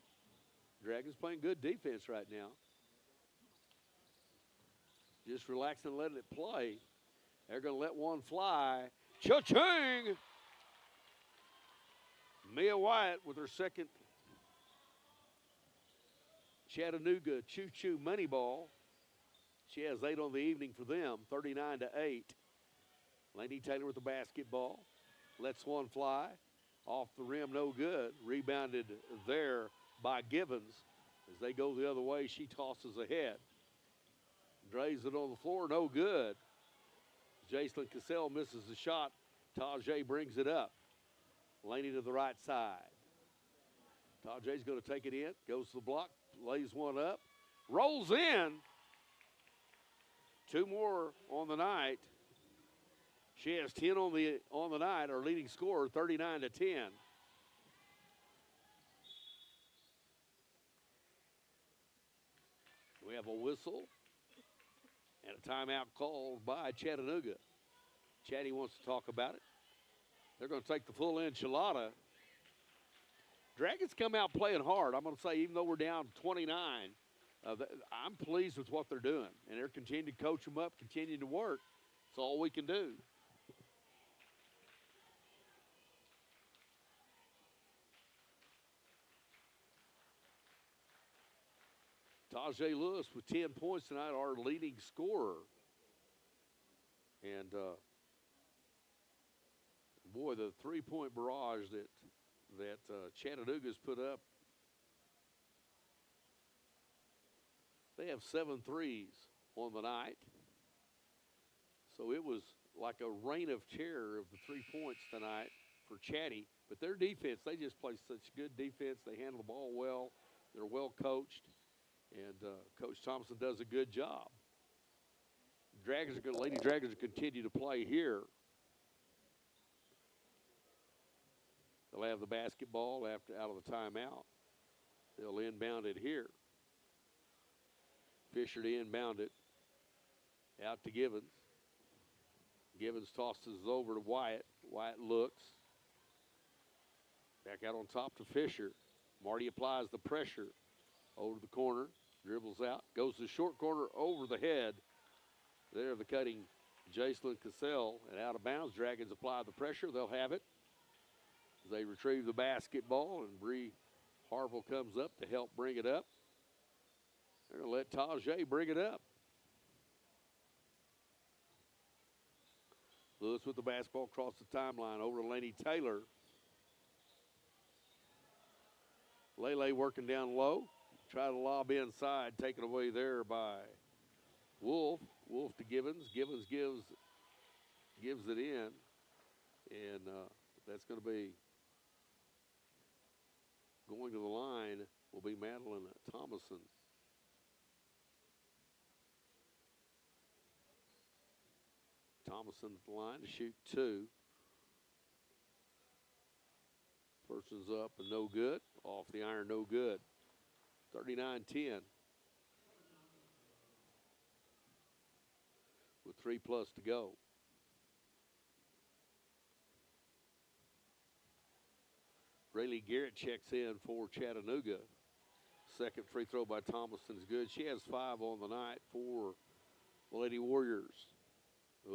Dragons playing good defense right now. Just relaxing and letting it play. They're going to let one fly. Cha-ching! Mia Wyatt with her second Chattanooga choo-choo money ball. She has 8 on the evening for them, 39-8. Lainey Taylor with the basketball. Lets one fly. Off the rim, no good. Rebounded there by Givens. As they go the other way, she tosses ahead. Drays it on the floor, no good. Jacelyn Cassell misses the shot. Tajay brings it up. Laney to the right side. Tajay's going to take it in. Goes to the block. Lays one up. Rolls in. 2 more on the night. She has 10 on the night. Our leading scorer, 39-10. We have a whistle and a timeout called by Chattanooga. Chatty wants to talk about it. They're going to take the full enchilada. Dragons come out playing hard. I'm going to say, even though we're down 29, I'm pleased with what they're doing. And they're continuing to coach them up, continuing to work. That's all we can do. Tajay Lewis with 10 points tonight, our leading scorer. And, boy, the three-point barrage that Chattanooga's put up. They have 7 threes on the night. So it was like a rain of terror of the 3 points tonight for Chatty. But their defense, they just play such good defense. They handle the ball well. They're well coached. And Coach Thompson does a good job. Lady Dragons continue to play here. They'll have the basketball out of the timeout. They'll inbound it here. Fisher to inbound it. Out to Givens. Givens tosses over to Wyatt. Wyatt looks. Back out on top to Fisher. Marty applies the pressure. Over the corner. Dribbles out. Goes to the short corner over the head. There the cutting Jacelyn Cassell. And out of bounds. Dragons apply the pressure. They'll have it. As they retrieve the basketball. And Bree Harville comes up to help bring it up. They're going to let Tajay bring it up. Lewis with the basketball across the timeline over to Laney Taylor. Lele working down low. Try to lob inside. Taken away there by Wolf. Wolf to Givens. Givens gives it in. And that's going to be going to the line will be Madeline Thomason. Thomason at the line to shoot two. First one's up and no good. Off the iron, no good. 39-10. With 3+ to go. Rayleigh Garrett checks in for Chattanooga. Second free throw by Thomason is good. She has 5 on the night for the Lady Warriors.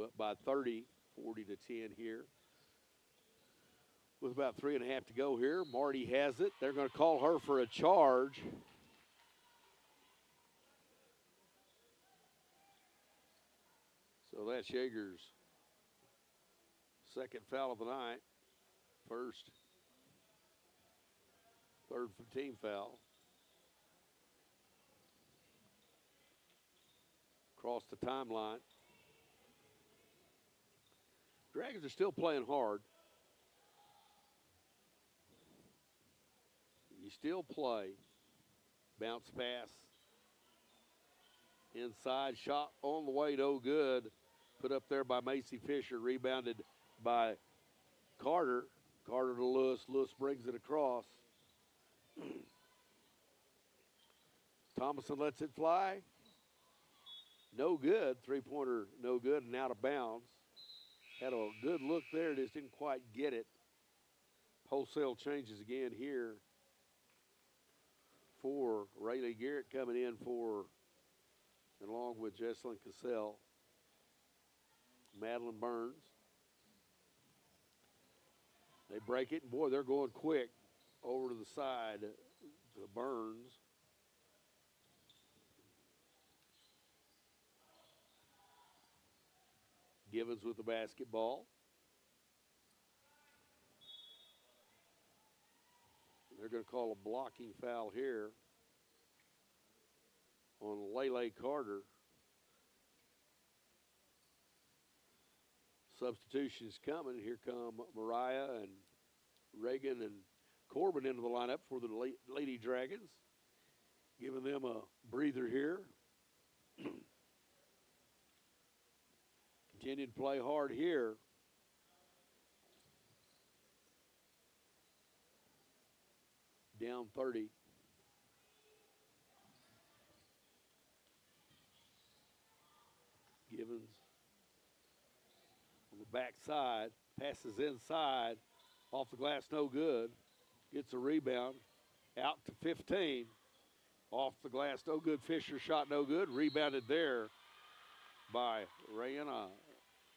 Up by 30, 40-10 here. With about 3.5 to go here, Marty has it. They're going to call her for a charge. So that's Yeager's second foul of the night. Third team foul. Across the timeline. Dragons are still playing hard. You still play. Bounce pass. Inside shot on the way, no good. Put up there by Macy Fisher. Rebounded by Carter. Carter to Lewis. Lewis brings it across. Thomason lets it fly. No good. Three-pointer, no good and out of bounds. Had a good look there, just didn't quite get it. Wholesale changes again here for Rayleigh Garrett coming in for, along with Jesselyn Cassell, Madeline Burns. They break it, and boy, they're going quick over to the side to Burns. Givens with the basketball. They're going to call a blocking foul here on Lele Carter. Substitutions coming. Here come Mariah and Reagan and Corbin into the lineup for the Lady Dragons. Giving them a breather here. Continue to play hard here. Down 30. Givens on the backside. Passes inside. Off the glass, no good. Gets a rebound. Out to 15. Off the glass, no good. Fisher shot no good. Rebounded there by Rayanna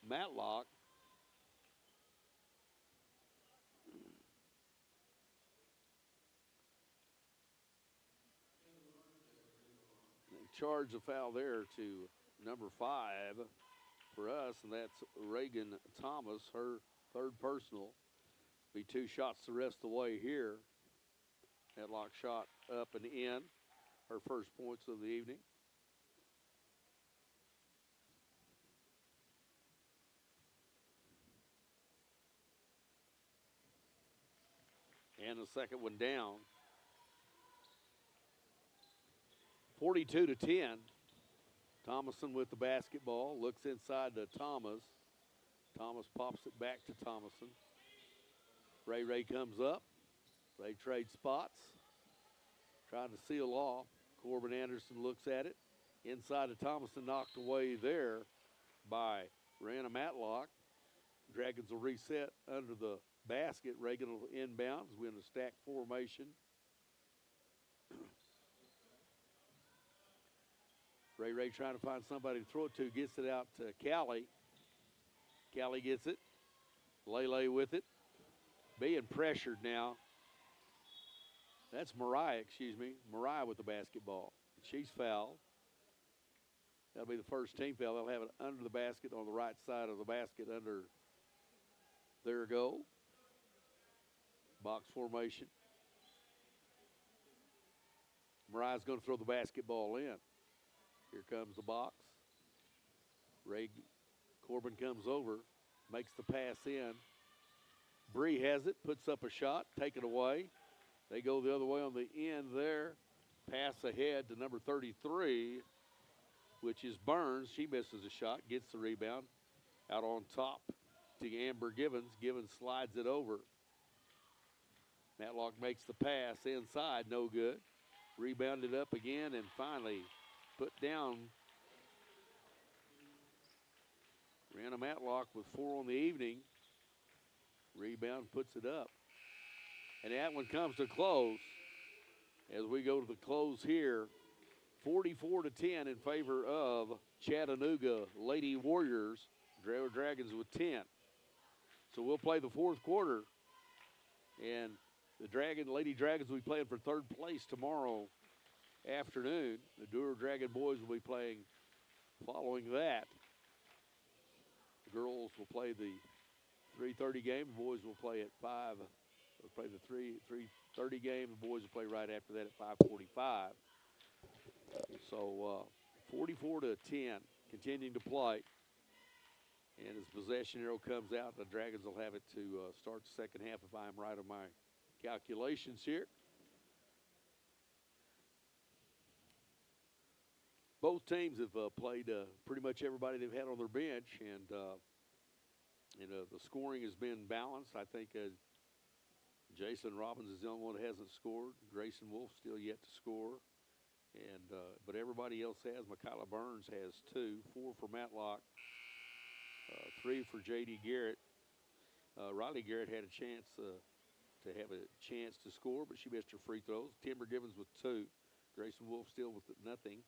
Matlock. They charge a foul there to number 5 for us, and that's Reagan Thomas, her third personal. Be 2 shots the rest of the way here. Matlock shot up and in. Her first points of the evening. And the second one down. 42-10. Thomason with the basketball. Looks inside to Thomas. Thomas pops it back to Thomason. Ray comes up. They trade spots. Trying to seal off. Corbin Anderson looks at it. Inside of Thomason, knocked away there by Rana Matlock. Dragons will reset under the basket. Reagan will inbound as we're in a stack formation. Ray trying to find somebody to throw it to. Gets it out to Callie. Callie gets it. Lele with it. Being pressured now. That's Mariah, Mariah with the basketball. She's fouled. That'll be the first team foul. They'll have it under the basket on the right side of the basket under their goal. Box formation. Mariah's going to throw the basketball in. Here comes the box. Corbin comes over, makes the pass in. Bree has it, puts up a shot, taken away. They go the other way on the end there. Pass ahead to number 33, which is Burns. She misses a shot, gets the rebound. Out on top to Amber Givens. Givens slides it over. Matlock makes the pass inside, no good. Rebounded up again and finally put down. Rana Matlock with 4 on the evening. Rebound puts it up. And that one comes to close. As we go to the close here, 44-10 in favor of Chattanooga Lady Warriors. Dragons with 10. So we'll play the fourth quarter. And the Lady Dragons will be playing for third place tomorrow afternoon. The Dewar Dragon boys will be playing following that. The girls will play the 3:30 game. The boys will play at 5. They'll play the 3:30 game. The boys will play right after that at 5:45. So 44-10, continuing to play. And as possession arrow comes out, the Dragons will have it to start the second half if I'm right on my calculations here. Both teams have played pretty much everybody they've had on their bench, and the scoring has been balanced. I think Jason Robbins is the only one that hasn't scored. Grayson Wolf still yet to score, and but everybody else has. Michaela Burns has 2, 4 for Matlock, 3 for J.D. Garrett. Riley Garrett had a chance to have a chance to score, but she missed her free throws. Timber Gibbons with 2. Grayson Wolf still with nothing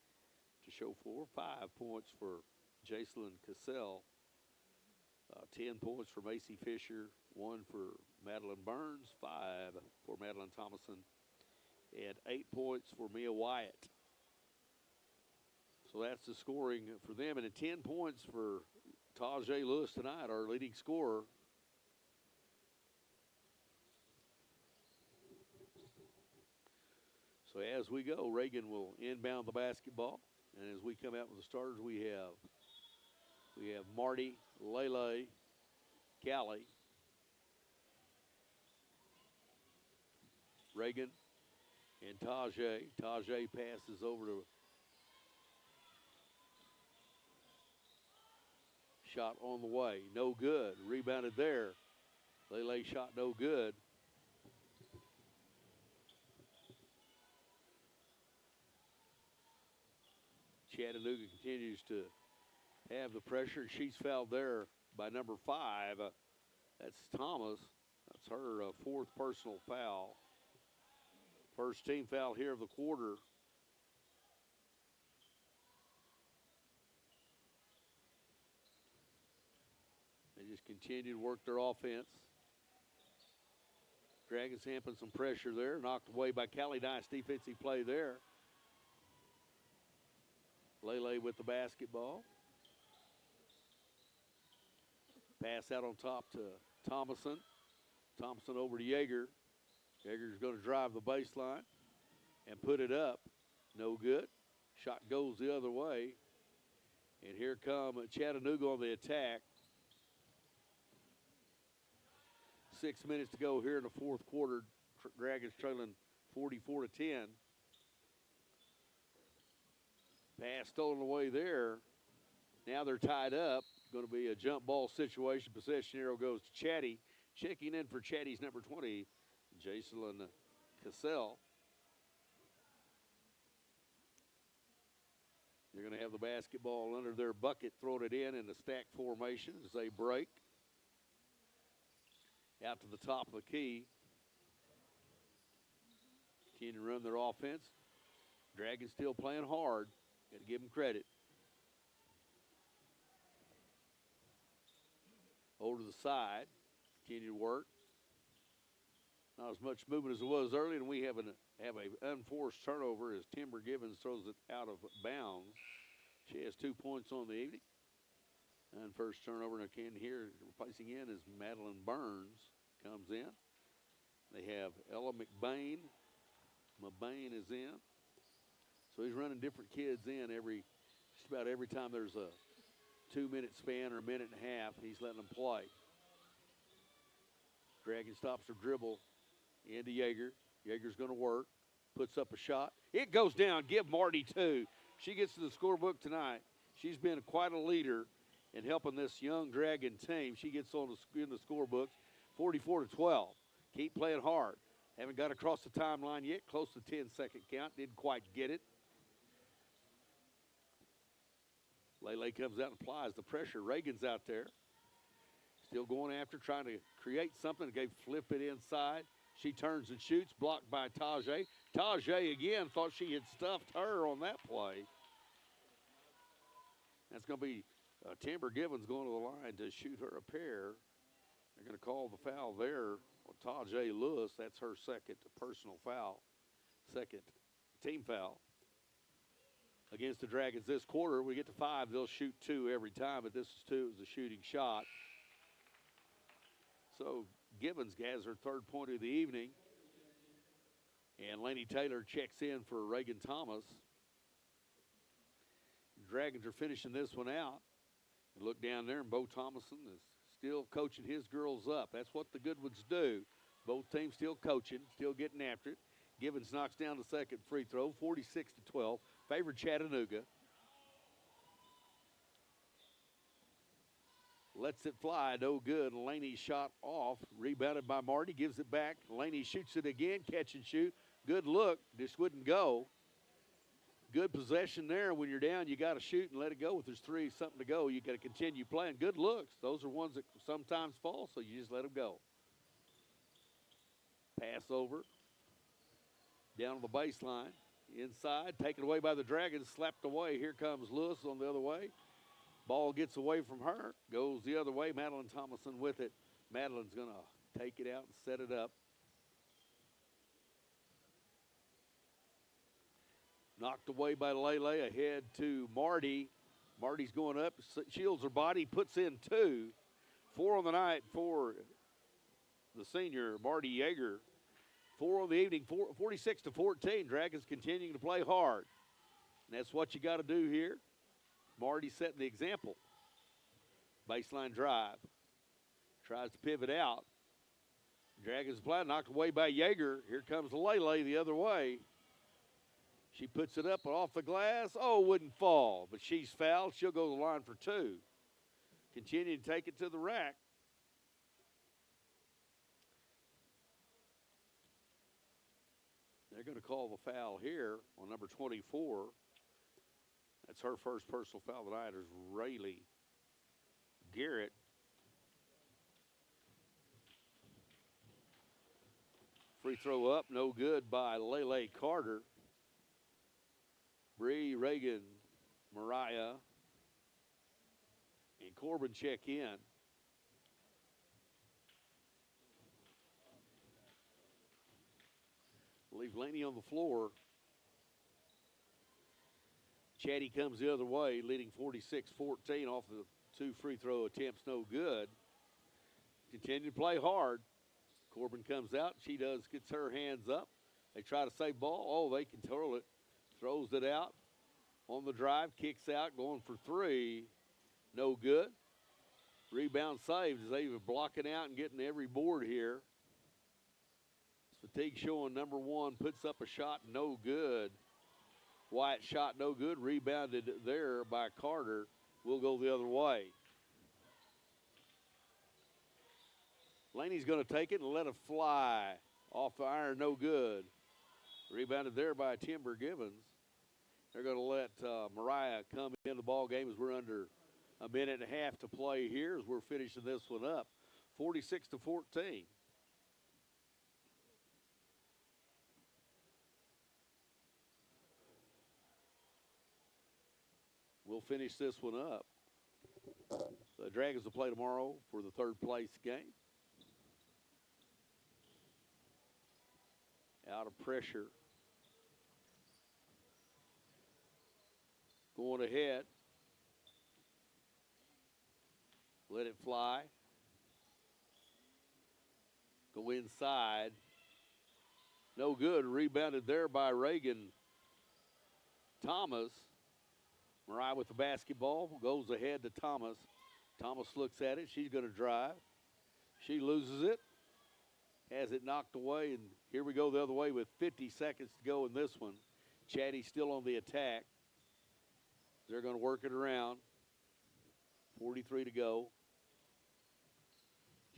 to show for. 5 points for Jacelyn Cassell. 10 points for Macy Fisher. 1 for Madeline Burns. 5 for Madeline Thomason. And 8 points for Mia Wyatt. So that's the scoring for them. And 10 points for Tajay Lewis tonight, our leading scorer. So as we go, Reagan will inbound the basketball. And as we come out with the starters, we have Marty, Lele, Callie, Reagan, and Tajay. Tajay passes over to shot on the way. No good. Rebounded there. Lele shot no good. Chattanooga continues to have the pressure. She's fouled there by number 5. That's Thomas. That's her 4th personal foul. First team foul here of the quarter. They just continue to work their offense. Dragons hamping some pressure there. Knocked away by Callie. Nice defensive play there. Lele with the basketball. Pass out on top to Thomason. Thomason over to Yeager. Yeager's going to drive the baseline and put it up. No good. Shot goes the other way. And here come Chattanooga on the attack. 6 minutes to go here in the fourth quarter. Dragons trailing 44-10. Pass stolen away there. Now they're tied up. Going to be a jump ball situation. Possession arrow goes to Chatty. Checking in for Chatty's number 20, Jacelyn Cassell. They're going to have the basketball under their bucket, throwing it in a stack formation as they break. Out to the top of the key. Continue to run their offense. Dragons still playing hard. Got to give them credit. Over to the side. Continue to work. Not as much movement as it was earlier, and we have an unforced turnover as Timber Givens throws it out of bounds. She has 2 points on the evening. And first turnover, and again here, replacing in is Madeline Burns comes in. They have Ella McBain. McBain is in. So he's running different kids in just about every time there's a 2-minute span or a minute and a half, he's letting them play. Dragon stops her dribble into Yeager. Yeager's going to work, puts up a shot. It goes down. Give Marty 2. She gets to the scorebook tonight. She's been quite a leader in helping this young Dragon team. She gets in the scorebooks, 44-12. Keep playing hard. Haven't got across the timeline yet. Close to 10-second count. Didn't quite get it. Lele comes out and applies the pressure. Reagan's out there. Still going after, trying to create something. They flip it inside. She turns and shoots, blocked by Tajay. Tajay again thought she had stuffed her on that play. That's going to be Timber Givens going to the line to shoot her a pair. They're going to call the foul there on Tajay Lewis. That's her second personal foul, second team foul. Against the Dragons this quarter, we get to 5. They'll shoot 2 every time, but this is 2. It was a shooting shot. So Givens has her 3rd point of the evening. And Laney Taylor checks in for Reagan Thomas. The Dragons are finishing this one out. You look down there, and Bo Thomason is still coaching his girls up. That's what the good ones do. Both teams still coaching, still getting after it. Givens knocks down the second free throw, 46-12. Favored Chattanooga. Lets it fly, no good. Laney shot off, rebounded by Marty, gives it back. Laney shoots it again, catch and shoot. Good look, just wouldn't go. Good possession there. When you're down, you got to shoot and let it go. If there's 3, something to go, you got to continue playing. Good looks. Those are ones that sometimes fall, so you just let them go. Pass over. Down on the baseline. Inside, taken away by the Dragons, slapped away. Here comes Lewis on the other way. Ball gets away from her, goes the other way. Madeline Thomason with it. Madeline's going to take it out and set it up. Knocked away by Lele, ahead to Marty. Marty's going up, shields her body, puts in 2. 4 on the night for the senior, Marty Yeager. 4 on the evening, 46-14. Dragons continuing to play hard. And that's what you got to do here. Marty setting the example. Baseline drive. Tries to pivot out. Dragons play, knocked away by Yeager. Here comes Lele the other way. She puts it up and off the glass. Oh, wouldn't fall, but she's fouled. She'll go to the line for 2. Continue to take it to the rack. They're going to call the foul here on number 24. That's her first personal foul tonight is Rayleigh Garrett. Free throw up, no good by Lele Carter. Bree, Reagan, Mariah, and Corbin check in. Leave Laney on the floor. Chatty comes the other way, leading 46-14 off the 2 free throw attempts, no good. Continue to play hard. Corbin comes out. She gets her hands up. They try to save ball. Oh, they control it. Throws it out on the drive, kicks out, going for 3. No good. Rebound saved as they were blocking out and getting every board here. Fatigue showing number 1, puts up a shot, no good. Wyatt shot no good, rebounded there by Carter. Will go the other way. Laney's going to take it and let it fly. Off the iron, no good. Rebounded there by Timber Givens. They're going to let Mariah come in the ball game as we're under a minute and a half to play here as we're finishing this one up. 46-14. We'll finish this one up. The Dragons will play tomorrow for the third place game. Out of pressure. Going ahead. Let it fly. Go inside. No good. Rebounded there by Reagan Thomas. Mariah with the basketball. Goes ahead to Thomas. Thomas looks at it. She's going to drive. She loses it. Has it knocked away. And here we go the other way with 50 seconds to go in this one. Chatty still on the attack. They're going to work it around. 43 to go.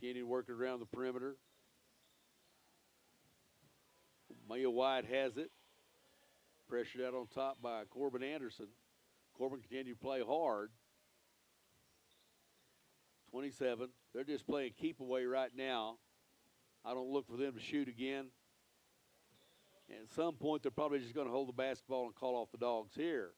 Kenny working around the perimeter. Maya White has it. Pressured out on top by Corbin Anderson. Corbin continued to play hard. 27. They're just playing keep away right now. I don't look for them to shoot again. And at some point, they're probably just going to hold the basketball and call off the dogs here.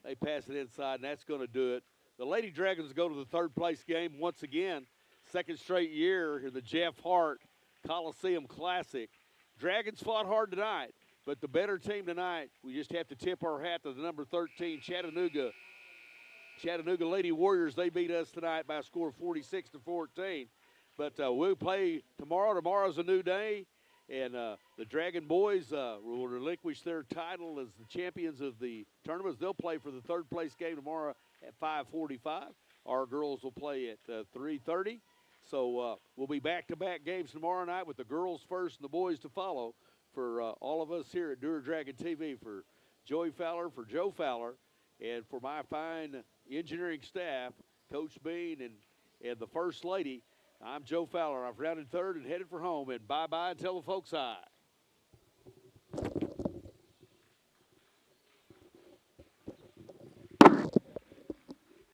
They pass it inside, and that's going to do it. The Lady Dragons go to the third place game once again. Second straight year in the Jeff Hart Coliseum Classic. Dragons fought hard tonight, but the better team tonight, we just have to tip our hat to the number 13, Chattanooga Lady Warriors. They beat us tonight by a score of 46-14. But we'll play tomorrow. Tomorrow's a new day. And the Dragon Boys will relinquish their title as the champions of the tournaments. They'll play for the third place game tomorrow at 5:45. Our girls will play at 3:30. So we'll be back-to-back games tomorrow night with the girls first and the boys to follow. For all of us here at Dewar Dragon TV, for Joey Fowler, for Joe Fowler, and for my fine engineering staff, Coach Bean and the First Lady, I'm Joe Fowler. I've rounded third and headed for home. And bye-bye and tell the folks hi.